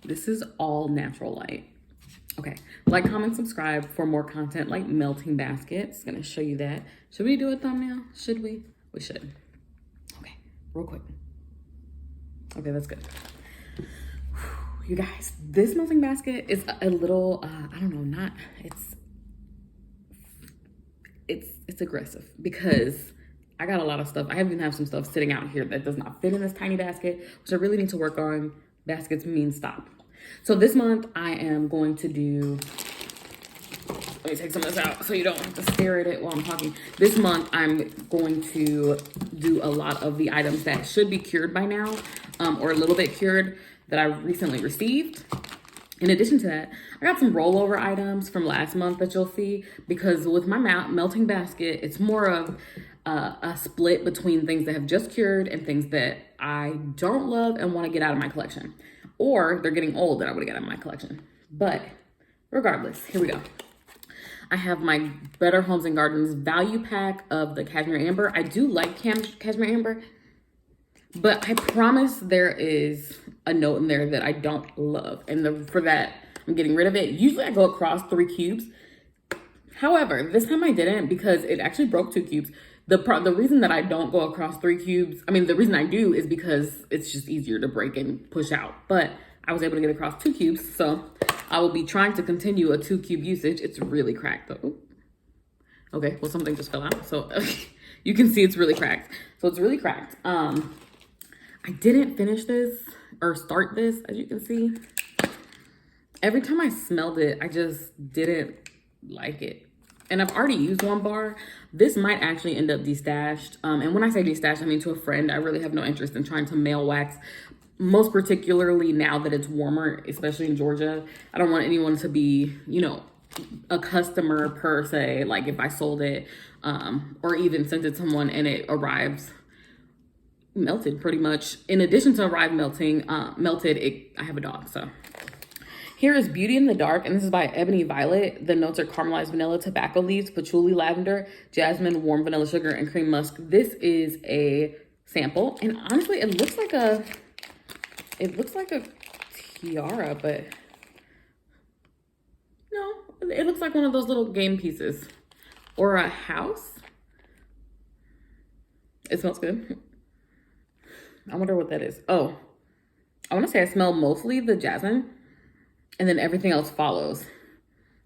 This is all natural light. Okay, like, comment, subscribe for more content like melting baskets. Gonna show you that. Should we do a thumbnail? Should we? We should. Okay, real quick. Okay, that's good. You guys, this melting basket is a little, I don't know, not, it's aggressive because I got a lot of stuff. I even have some stuff sitting out here that does not fit in this tiny basket, which I really need to work on. Baskets mean stop. So this month I am going to do, let me take some of this out so you don't have to stare at it while I'm talking. This month I'm going to do a lot of the items that should be cured by now, or a little bit cured, that I recently received. In addition to that, I got some rollover items from last month that you'll see, because with my melting basket, it's more of a split between things that have just cured and things that I don't love and want to get out of my collection. Or they're getting old that I want to get out of my collection. But regardless, here we go. I have my Better Homes and Gardens value pack of the Cashmere Amber. I do like Cashmere Amber, but I promise there is a note in there that I don't love. And for that, I'm getting rid of it. Usually I go across 3 cubes. However, this time I didn't because it actually broke 2 cubes. The reason that I don't go across 3 cubes, I mean, the reason I do is because it's just easier to break and push out. But I was able to get across 2 cubes, so I will be trying to continue a 2 cube usage. It's really cracked though. Okay, well, something just fell out. So you can see it's really cracked. So it's really cracked. I didn't finish this or start this, as you can see. Every time I smelled it, I just didn't like it. And I've already used 1 bar. This might actually end up destashed. And when I say destashed, I mean to a friend. I really have no interest in trying to mail wax, most particularly now that it's warmer, especially in Georgia. I don't want anyone to be, you know, a customer per se, like if I sold it or even sent it to someone and it arrives melted pretty much. In addition to arrive melted, I have a dog, so. Here is Beauty in the Dark, and this is by Ebony Violet. The notes are caramelized vanilla, tobacco leaves, patchouli, lavender, jasmine, warm vanilla sugar, and cream musk. This is a sample, and honestly, it looks like a tiara, but no, it looks like one of those little game pieces or a house. It smells good. I wonder what that is. Oh, I want to say I smell mostly the jasmine, and then everything else follows.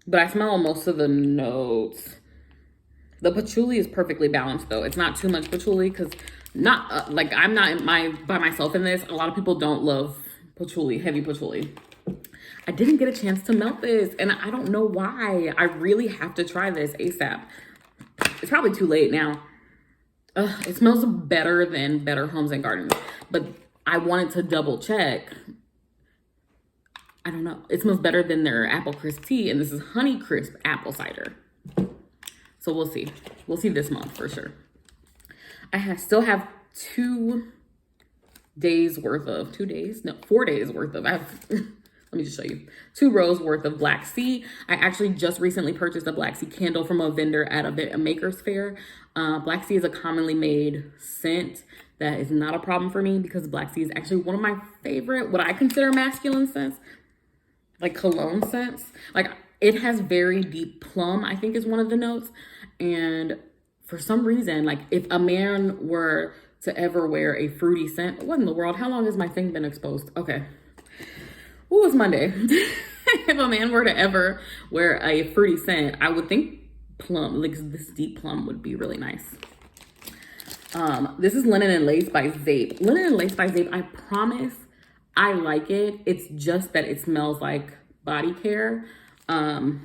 But I smell most of the notes. The patchouli is perfectly balanced though. It's not too much patchouli because like I'm not by myself in this. A lot of people don't love patchouli, heavy patchouli. I didn't get a chance to melt this and I don't know why. I really have to try this ASAP. It's probably too late now. It smells better than Better Homes and Gardens, but I wanted to double check. I don't know. It smells better than their apple crisp tea, and this is honey crisp apple cider. So we'll see. We'll see this month for sure. I still have 2 days worth of, 4 days worth of, let me just show you. 2 rows worth of Black Sea. I actually just recently purchased a Black Sea candle from a vendor at a maker's fair. Black Sea is a commonly made scent. That is not a problem for me because Black Sea is actually one of my favorite, what I consider masculine scents. Like cologne scents. Like it has very deep plum, I think is one of the notes. And for some reason, like if a man were to ever wear a fruity scent, what in the world? How long has my thing been exposed? Okay. Ooh, it's Monday. If a man were to ever wear a fruity scent, I would think plum, like this deep plum would be really nice. This is Linen and Lace by Zape. Linen and Lace by Zape, I promise I like it. It's just that it smells like body care. And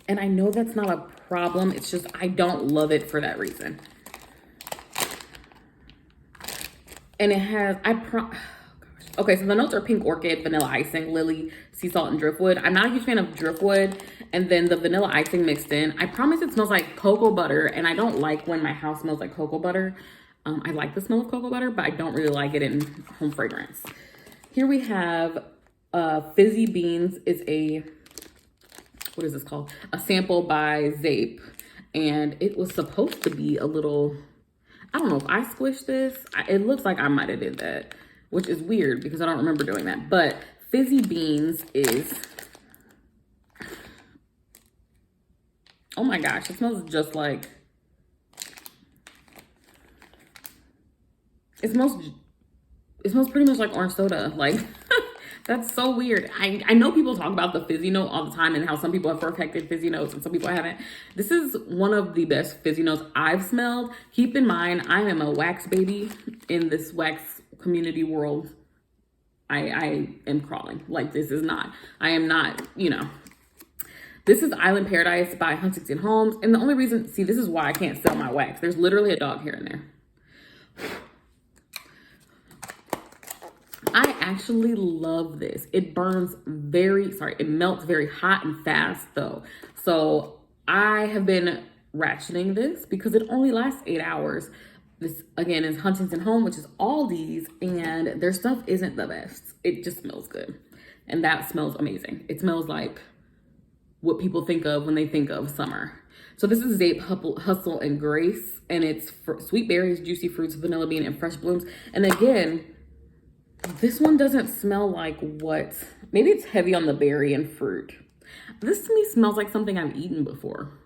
I know that's not a problem. It's just I don't love it for that reason. And it has, okay, so the notes are pink orchid, vanilla icing, lily, sea salt, and driftwood. I'm not a huge fan of driftwood. And then the vanilla icing mixed in. I promise it smells like cocoa butter. And I don't like when my house smells like cocoa butter. I like the smell of cocoa butter, but I don't really like it in home fragrance. Here we have Fizzy Beans. It's what is this called? A sample by Zape. And it was supposed to be a little, I don't know if I squished this. It looks like I might have did that. which is weird because I don't remember doing that. But Fizzy Beans is, oh my gosh, it smells just like, it smells pretty much like orange soda. Like, that's so weird. I know people talk about the fizzy note all the time and how some people have perfected fizzy notes and some people haven't. This is one of the best fizzy notes I've smelled. Keep in mind, I am a wax baby in this wax community world. I am crawling. Like, this is not, I am not, you know. This is Island Paradise by Huntington Homes. And the only reason, see, this is why I can't sell my wax. There's literally a dog hair in there. I actually love this. It burns it melts very hot and fast though. So I have been rationing this because it only lasts 8 hours. This again is Huntington Home, which is Aldi's, and their stuff isn't the best. It just smells good. And that smells amazing. It smells like what people think of when they think of summer. So this is Zape Hustle and Grace, and it's for sweet berries, juicy fruits, vanilla bean, and fresh blooms. And again, this one doesn't smell like what, maybe it's heavy on the berry and fruit. This to me smells like something I've eaten before.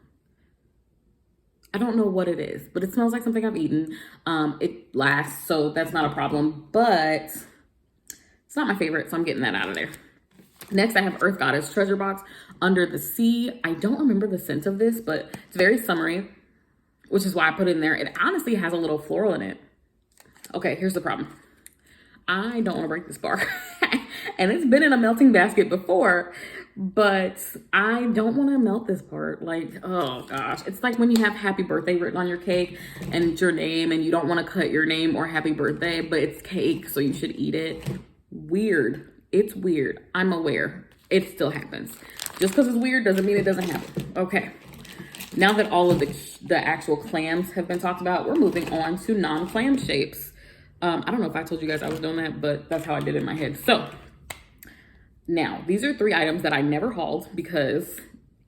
I don't know what it is, but it smells like something I've eaten. It lasts, so that's not a problem, but it's not my favorite, so I'm getting that out of there. Next, I have Earth Goddess Treasure Box Under the Sea. I don't remember the scent of this, but it's very summery, which is why I put it in there. It honestly has a little floral in it. Okay, here's the problem. I don't want to break this bar. And it's been in a melting basket before, but I don't want to melt this part. Like, oh gosh. It's like when you have happy birthday written on your cake and it's your name and you don't want to cut your name or happy birthday, but it's cake, so you should eat it. Weird. It's weird. I'm aware. It still happens. Just because it's weird doesn't mean it doesn't happen. Okay. Now that all of the actual clams have been talked about, we're moving on to non-clam shapes. I don't know if I told you guys I was doing that, but that's how I did it in my head. So now these are 3 items that I never hauled because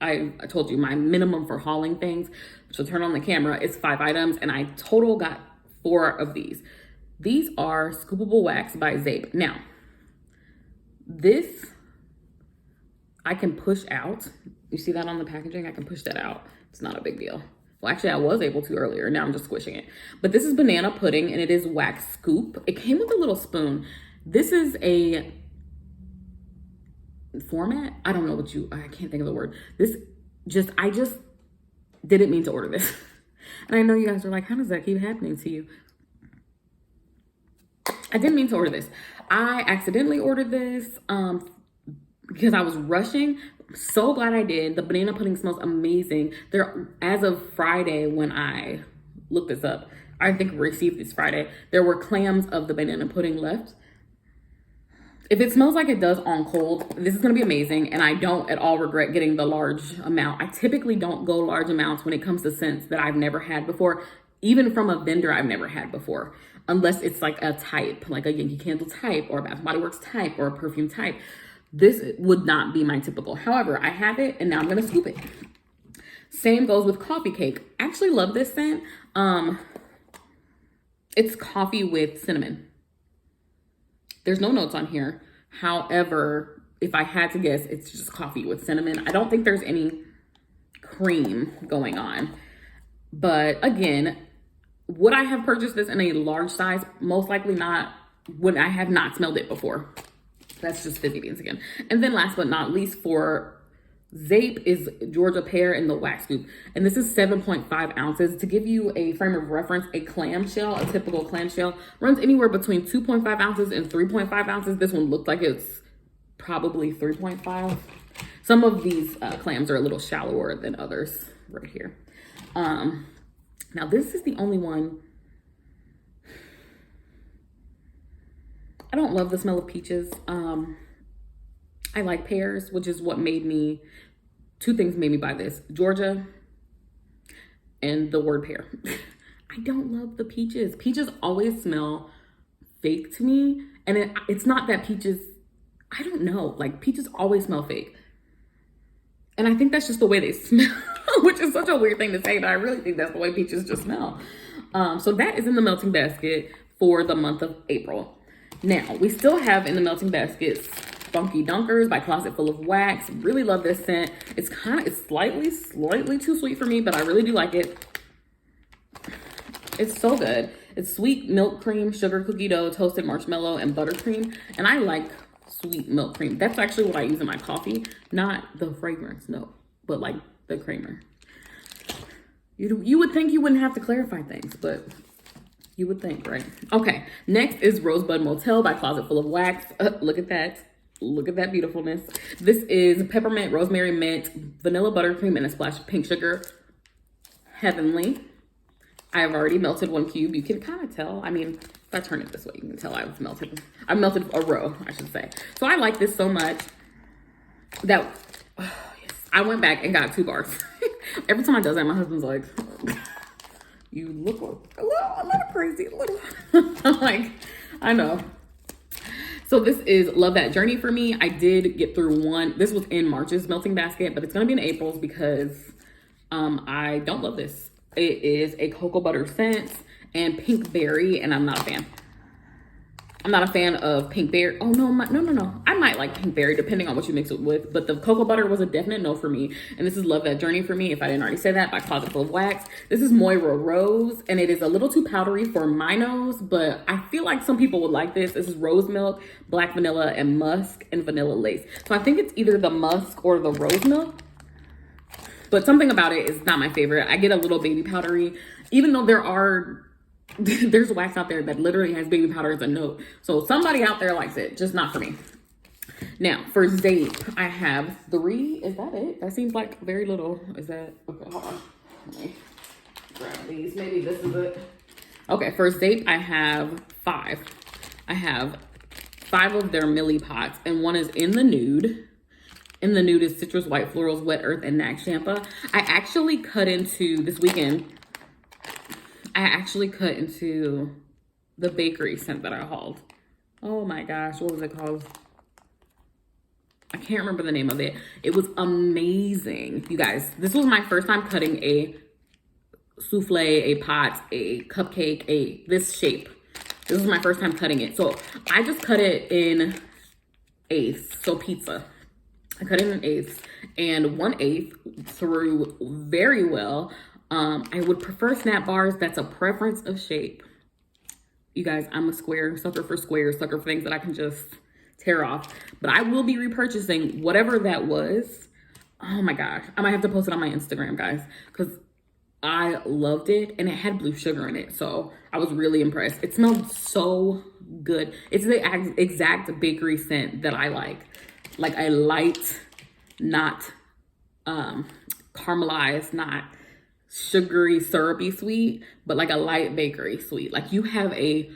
I told you my minimum for hauling things, which will turn on the camera, is 5 items. And I total got 4 of these. These are Scoopable Wax by Zape. Now, this I can push out. You see that on the packaging? I can push that out. It's not a big deal. Well, actually, I was able to earlier. Now I'm just squishing it. But this is banana pudding, and it is wax scoop. It came with a little spoon. This is a format. I don't know I can't think of the word. I just didn't mean to order this. And I know you guys are like, how does that keep happening to you? I didn't mean to order this. I accidentally ordered this because I was rushing. I'm so glad I did. The banana pudding smells amazing. As of Friday, when I looked this up, I think we received this Friday, there were clams of the banana pudding left. If it smells like it does on cold, this is going to be amazing. And I don't at all regret getting the large amount. I typically don't go large amounts when it comes to scents that I've never had before, even from a vendor I've never had before, unless it's like a type, like a Yankee Candle type or a Bath & Body Works type or a perfume type. This would not be my typical. However, I have it and now I'm going to scoop it. Same goes with coffee cake. I actually love this scent. It's coffee with cinnamon. There's no notes on here. However, if I had to guess, it's just coffee with cinnamon. I don't think there's any cream going on. But again, would I have purchased this in a large size? Most likely not. Would I have not smelled it before? That's just Fizzy Beans again. And then last but not least for Zape is Georgia Pear in the Wax Scoop. And this is 7.5 ounces. To give you a frame of reference, a clamshell, a typical clamshell, runs anywhere between 2.5 ounces and 3.5 ounces. This one looked like it's probably 3.5. Some of these clams are a little shallower than others right here. Now this is the only one. I don't love the smell of peaches. I like pears, which is what made me, 2 things made me buy this. Georgia and the word pear. I don't love the peaches. Peaches always smell fake to me. And it's not that peaches, I don't know, like peaches always smell fake. And I think that's just the way they smell, which is such a weird thing to say, but I really think that's the way peaches just smell. So that is in the melting basket for the month of April. Now, we still have in the melting baskets Funky Dunkers by Closet Full of Wax. Really love this scent. It's slightly too sweet for me, but I really do like it. It's so good. It's sweet milk cream, sugar cookie dough, toasted marshmallow, and buttercream. And I like sweet milk cream. That's actually what I use in my coffee. Not the fragrance, no, but like the creamer. You would think you wouldn't have to clarify things, but you would think, right? Okay, next is Rosebud Motel by Closet Full of Wax. Look at that. Look at that beautifulness. This is peppermint, rosemary, mint, vanilla buttercream, and a splash of pink sugar. Heavenly. I have already melted 1 cube. You can kind of tell. I mean, if I turn it this way, you can tell I've melted a row, I should say. So I like this so much that yes, I went back and got 2 bars. Every time I do that, my husband's like, you look a little crazy. I'm like, I know. So this is Love That Journey for me. I did get through 1. This was in March's melting basket, but it's going to be in April's because I don't love this. It is a cocoa butter scent and pink berry, and I'm not a fan. I'm not a fan of pink berry. Oh, no. I might like pink berry depending on what you mix it with, but the cocoa butter was a definite no for me. And this is Love That Journey for me, if I didn't already say that, by Closet Full of Wax. This is Moira Rose, and it is a little too powdery for my nose, but I feel like some people would like this. This is rose milk, black vanilla, and musk, and vanilla lace. So I think it's either the musk or the rose milk, but something about it is not my favorite. I get a little baby powdery, even though there's wax out there that literally has baby powder as a note. So somebody out there likes it, just not for me. Now, for Zape, I have 3. Is that it? That seems like very little. Is that? Okay, hold on. Let me grab these. Maybe this is it. Okay, for Zape, I have 5. I have 5 of their Millie pots, and 1 is in the nude. In the nude is Citrus White Florals, Wet Earth, and Nag Champa. I actually cut into, this weekend, the bakery scent that I hauled. Oh my gosh, what was it called? I can't remember the name of it. It was amazing. You guys, this was my first time cutting a souffle, a pot, a cupcake, this shape. This was my first time cutting it. So I just cut it in eighths, so pizza. I cut it in eighths, and 1/8 through very well. I would prefer snap bars. That's a preference of shape. You guys, I'm a sucker for squares, sucker for things that I can just tear off. But I will be repurchasing whatever that was. Oh my gosh. I might have to post it on my Instagram, guys, because I loved it, and it had blue sugar in it. So I was really impressed. It smelled so good. It's the exact bakery scent that I like. Like a light, not caramelized, not sugary, syrupy sweet, but like a light bakery sweet. Like you have a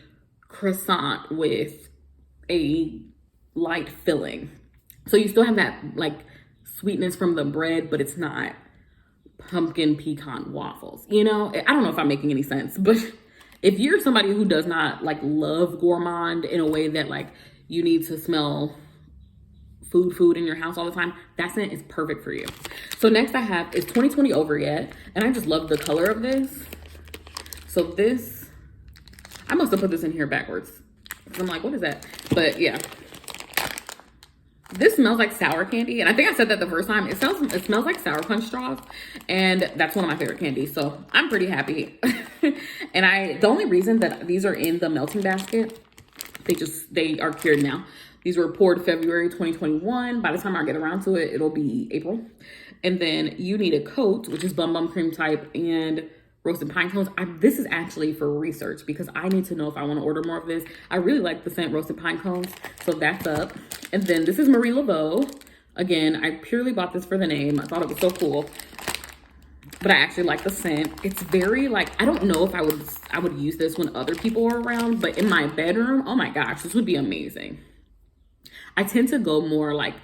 croissant with a light filling. So you still have that like sweetness from the bread, but it's not pumpkin pecan waffles. You know, I don't know if I'm making any sense, but if you're somebody who does not like love gourmand in a way that like you need to smell food in your house all the time, that scent is perfect for you. So next I have is 2020 Over Yet, and I just love the color of this. So this, I must have put this in here backwards because I'm like, what is that? But yeah, this smells like sour candy, and I think I said that the first time. It smells like Sour Punch straws, and that's one of my favorite candies. So I'm pretty happy. And the only reason that these are in the melting basket, they are cured now. These were poured February 2021. By the time I get around to it, it'll be April. And then You Need a Coat, which is Bum Cream Type and Roasted Pine Cones. This is actually for research because I need to know if I want to order more of this. I really like the scent Roasted Pine Cones, so that's up. And then this is Marie Lebeau. Again, I purely bought this for the name. I thought it was so cool. But I actually like the scent. It's very like, I don't know if I would use this when other people are around, but in my bedroom, oh my gosh, this would be amazing. I tend to go more like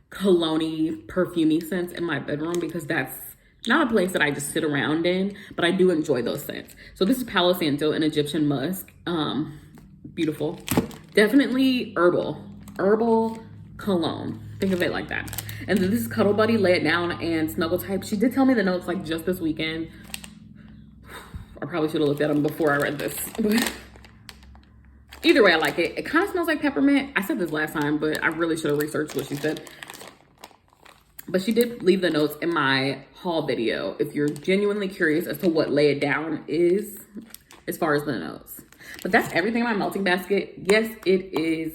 cologne-y, perfumey scents in my bedroom because that's not a place that I just sit around in, but I do enjoy those scents. So this is Palo Santo and Egyptian Musk. Beautiful. Definitely herbal cologne. Think of it like that. And then this is Cuddle Buddy, Lay It Down, and Snuggle Type. She did tell me the notes like just this weekend. I probably should have looked at them before I read this. Either way, I like it. It kind of smells like peppermint. I said this last time, but I really should have researched what she said. But she did leave the notes in my haul video if you're genuinely curious as to what Lay It Down is as far as the notes. But that's everything in my melting basket. Yes, it is.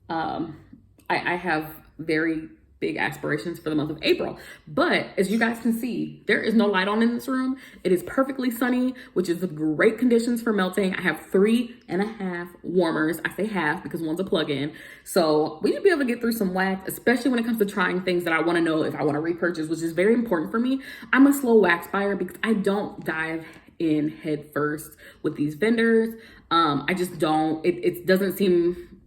I have very big aspirations for the month of April. But as you guys can see, there is no light on in this room. It is perfectly sunny, which is great conditions for melting. I have 3.5 warmers. I say half because one's a plug-in. So we should be able to get through some wax, especially when it comes to trying things that I want to know if I want to repurchase, which is very important for me. I'm a slow wax buyer because I don't dive in head first with these vendors. I just don't. It doesn't seem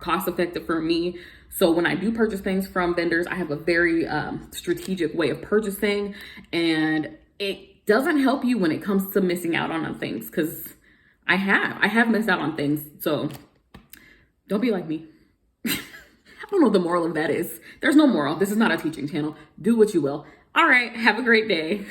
cost effective for me. So when I do purchase things from vendors, I have a very strategic way of purchasing, and it doesn't help you when it comes to missing out on things, because I have missed out on things. So don't be like me. I don't know what the moral of that is. There's no moral. This is not a teaching channel. Do what you will. All right. Have a great day.